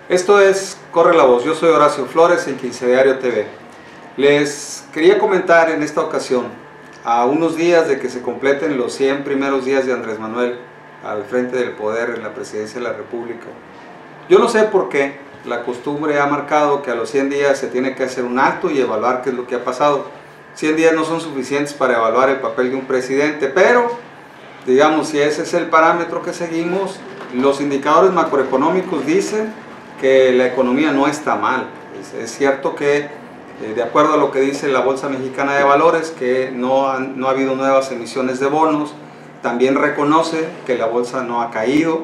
Esto es Corre la Voz, yo soy Horacio Flores en Quinceañero TV. Les quería comentar en esta ocasión, a unos días de que se completen los 100 primeros días de Andrés Manuel al frente del poder en la presidencia de la República. Yo no sé por qué la costumbre ha marcado que a los 100 días se tiene que hacer un alto y evaluar qué es lo que ha pasado. 100 días no son suficientes para evaluar el papel de un presidente, pero digamos, si ese es el parámetro que seguimos, los indicadores macroeconómicos dicen que la economía no está mal. Es cierto que, de acuerdo a lo que dice la Bolsa Mexicana de Valores, que no ha habido nuevas emisiones de bonos, también reconoce que la bolsa no ha caído,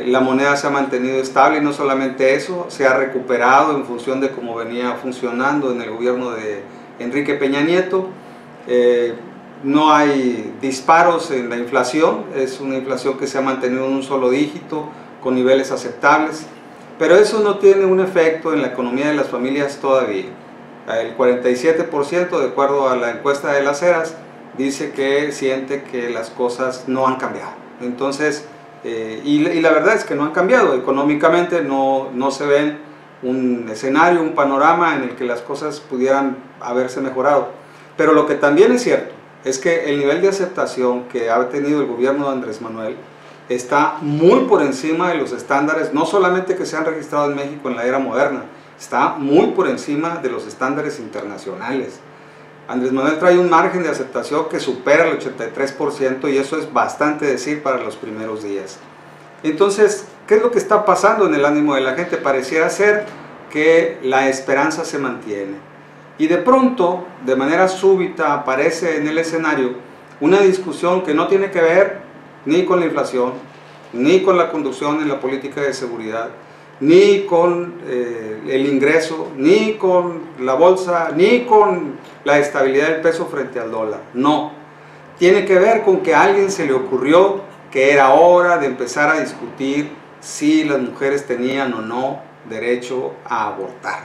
la moneda se ha mantenido estable y no solamente eso, se ha recuperado en función de cómo venía funcionando en el gobierno de Enrique Peña Nieto. No hay disparos en la inflación, es una inflación que se ha mantenido en un solo dígito, con niveles aceptables, pero eso no tiene un efecto en la economía de las familias todavía. El 47%, de acuerdo a la encuesta de Las Heras, dice que siente que las cosas no han cambiado. Entonces, y la verdad es que no han cambiado. Económicamente no se ven un escenario, un panorama en el que las cosas pudieran haberse mejorado. Pero lo que también es cierto es que el nivel de aceptación que ha tenido el gobierno de Andrés Manuel está muy por encima de los estándares, no solamente que se han registrado en México en la era moderna, está muy por encima de los estándares internacionales. Andrés Manuel trae un margen de aceptación que supera el 83% y eso es bastante decir para los primeros días. Entonces, ¿qué es lo que está pasando en el ánimo de la gente? Pareciera ser que la esperanza se mantiene. Y de pronto, de manera súbita, aparece en el escenario una discusión que no tiene que ver ni con la inflación, ni con la conducción en la política de seguridad, ni con el ingreso, ni con la bolsa, ni con la estabilidad del peso frente al dólar. No, tiene que ver con que a alguien se le ocurrió que era hora de empezar a discutir si las mujeres tenían o no derecho a abortar.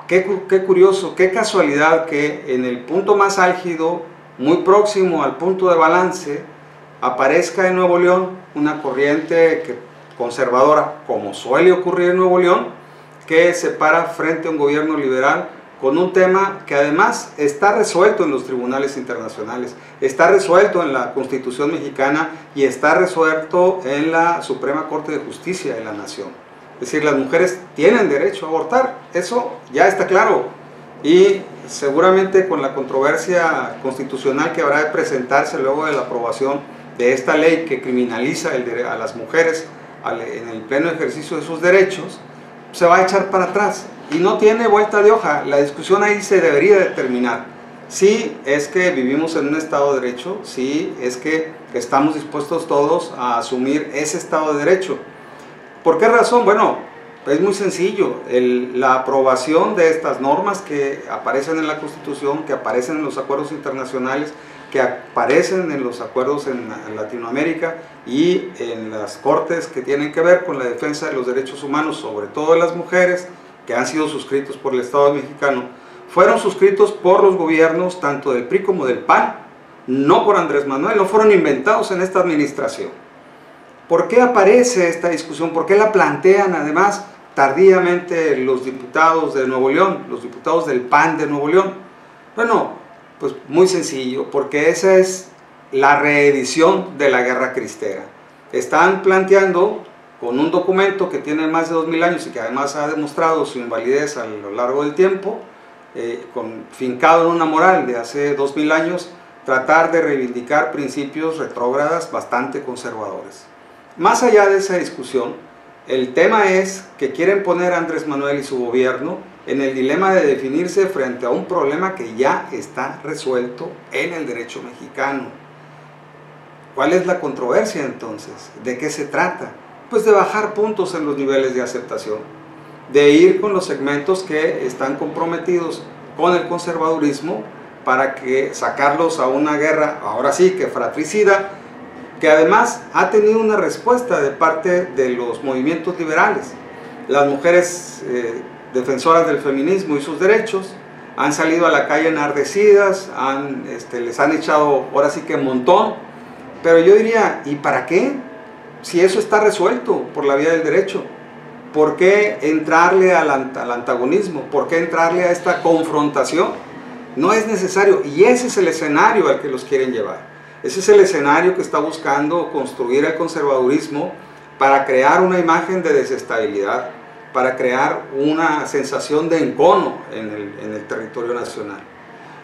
Qué curioso, qué casualidad que en el punto más álgido, muy próximo al punto de balance, aparezca en Nuevo León una corriente conservadora, como suele ocurrir en Nuevo León, que se para frente a un gobierno liberal con un tema que además está resuelto en los tribunales internacionales, está resuelto en la Constitución mexicana y está resuelto en la Suprema Corte de Justicia de la Nación. Es decir, las mujeres tienen derecho a abortar, eso ya está claro. Y seguramente con la controversia constitucional que habrá de presentarse luego de la aprobación de esta ley que criminaliza a las mujeres en el pleno ejercicio de sus derechos, se va a echar para atrás y no tiene vuelta de hoja. La discusión ahí se debería determinar si es que vivimos en un Estado de Derecho, si es que estamos dispuestos todos a asumir ese Estado de Derecho. ¿Por qué razón? Bueno, es muy sencillo. La aprobación de estas normas que aparecen en la Constitución, que aparecen en los acuerdos internacionales, que aparecen en los acuerdos en Latinoamérica y en las cortes que tienen que ver con la defensa de los derechos humanos, sobre todo de las mujeres, que han sido suscritos por el Estado mexicano, fueron suscritos por los gobiernos tanto del PRI como del PAN, no por Andrés Manuel, no fueron inventados en esta administración. ¿Por qué aparece esta discusión? ¿Por qué la plantean además tardíamente los diputados de Nuevo León, los diputados del PAN de Nuevo León? Bueno, pues muy sencillo, porque esa es la reedición de la Guerra Cristera. Están planteando con un documento que tiene más de 2000 años y que además ha demostrado su invalidez a lo largo del tiempo, fincado en una moral de hace 2000 años, tratar de reivindicar principios retrógradas bastante conservadores. Más allá de esa discusión, el tema es que quieren poner a Andrés Manuel y su gobierno en el dilema de definirse frente a un problema que ya está resuelto en el derecho mexicano. ¿Cuál es la controversia entonces? ¿De qué se trata? Pues de bajar puntos en los niveles de aceptación, de ir con los segmentos que están comprometidos con el conservadurismo para que sacarlos a una guerra, ahora sí que fratricida, que además ha tenido una respuesta de parte de los movimientos liberales. Las mujeres defensoras del feminismo y sus derechos han salido a la calle enardecidas, les han echado ahora sí que un montón, pero yo diría, ¿y para qué? Si eso está resuelto por la vía del derecho. ¿por qué entrarle al antagonismo? ¿Por qué entrarle a esta confrontación? No es necesario, y ese es el escenario al que los quieren llevar. Ese es el escenario que está buscando construir el conservadurismo para crear una imagen de desestabilidad, para crear una sensación de encono en el territorio nacional.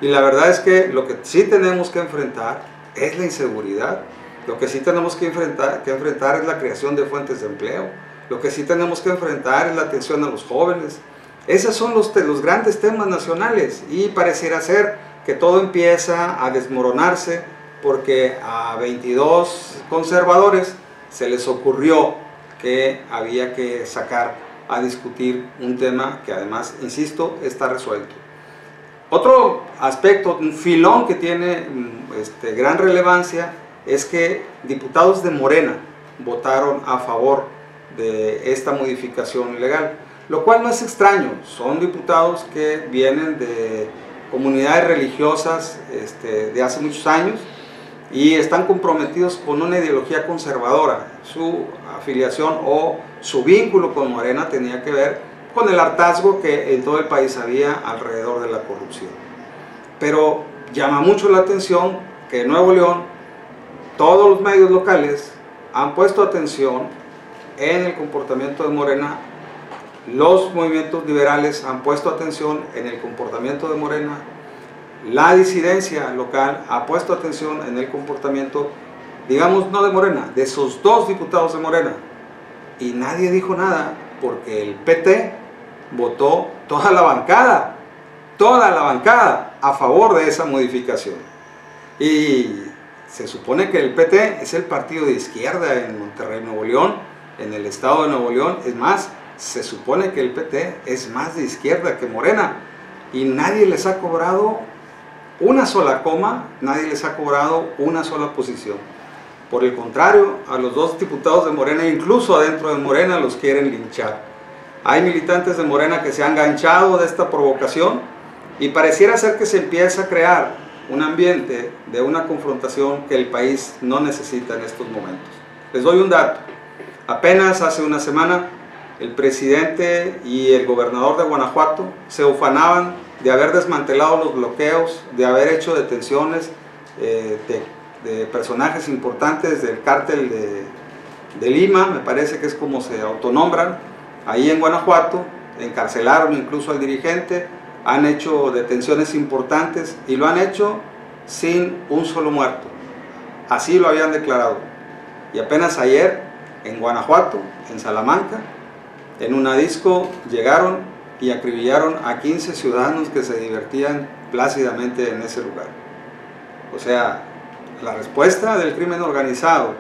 Y la verdad es que lo que sí tenemos que enfrentar es la inseguridad. Lo que sí tenemos que enfrentar es la creación de fuentes de empleo. Lo que sí tenemos que enfrentar es la atención a los jóvenes. Esos son los grandes temas nacionales, y pareciera ser que todo empieza a desmoronarse porque a 22 conservadores se les ocurrió que había que sacar a discutir un tema que además, insisto, está resuelto. Otro aspecto, un filón que tiene gran relevancia, es que diputados de Morena votaron a favor de esta modificación legal, lo cual no es extraño. Son diputados que vienen de comunidades religiosas de hace muchos años y están comprometidos con una ideología conservadora. Su afiliación o su vínculo con Morena tenía que ver con el hartazgo que en todo el país había alrededor de la corrupción. Pero llama mucho la atención que en Nuevo León todos los medios locales han puesto atención en el comportamiento de Morena. Los movimientos liberales han puesto atención en el comportamiento de Morena. La disidencia local ha puesto atención en el comportamiento, digamos, no de Morena, de esos dos diputados de Morena. Y nadie dijo nada porque el PT votó toda la bancada a favor de esa modificación. Y se supone que el PT es el partido de izquierda en Monterrey, Nuevo León, en el estado de Nuevo León. Es más, se supone que el PT es más de izquierda que Morena, y nadie les ha cobrado una sola coma, nadie les ha cobrado una sola posición. Por el contrario, a los dos diputados de Morena, incluso adentro de Morena, los quieren linchar. Hay militantes de Morena que se han ganchado de esta provocación y pareciera ser que se empieza a crear un ambiente de una confrontación que el país no necesita en estos momentos. Les doy un dato. Apenas hace una semana, el presidente y el gobernador de Guanajuato se ufanaban de haber desmantelado los bloqueos, de haber hecho detenciones de personajes importantes del cártel de Lima, me parece que es como se autonombran, ahí en Guanajuato. Encarcelaron incluso al dirigente, han hecho detenciones importantes y lo han hecho sin un solo muerto. Así lo habían declarado. Y apenas ayer, en Guanajuato, en Salamanca, en una disco llegaron y acribillaron a 15 ciudadanos que se divertían plácidamente en ese lugar. O sea, la respuesta del crimen organizado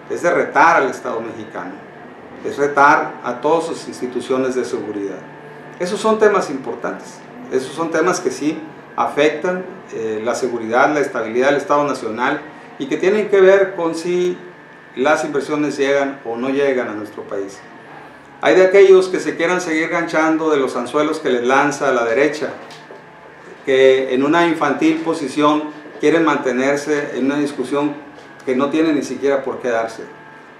es de retar al Estado mexicano, es retar a todas sus instituciones de seguridad. Esos son temas importantes, esos son temas que sí afectan la seguridad, la estabilidad del Estado nacional y que tienen que ver con si las inversiones llegan o no llegan a nuestro país. Hay de aquellos que se quieran seguir ganchando de los anzuelos que les lanza la derecha, que en una infantil posición quieren mantenerse en una discusión que no tiene ni siquiera por qué darse.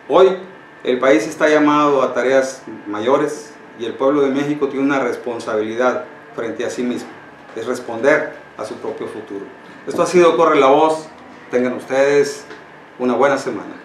Hoy el país está llamado a tareas mayores y el pueblo de México tiene una responsabilidad frente a sí mismo, es responder a su propio futuro. Esto ha sido Corre la Voz. Tengan ustedes una buena semana.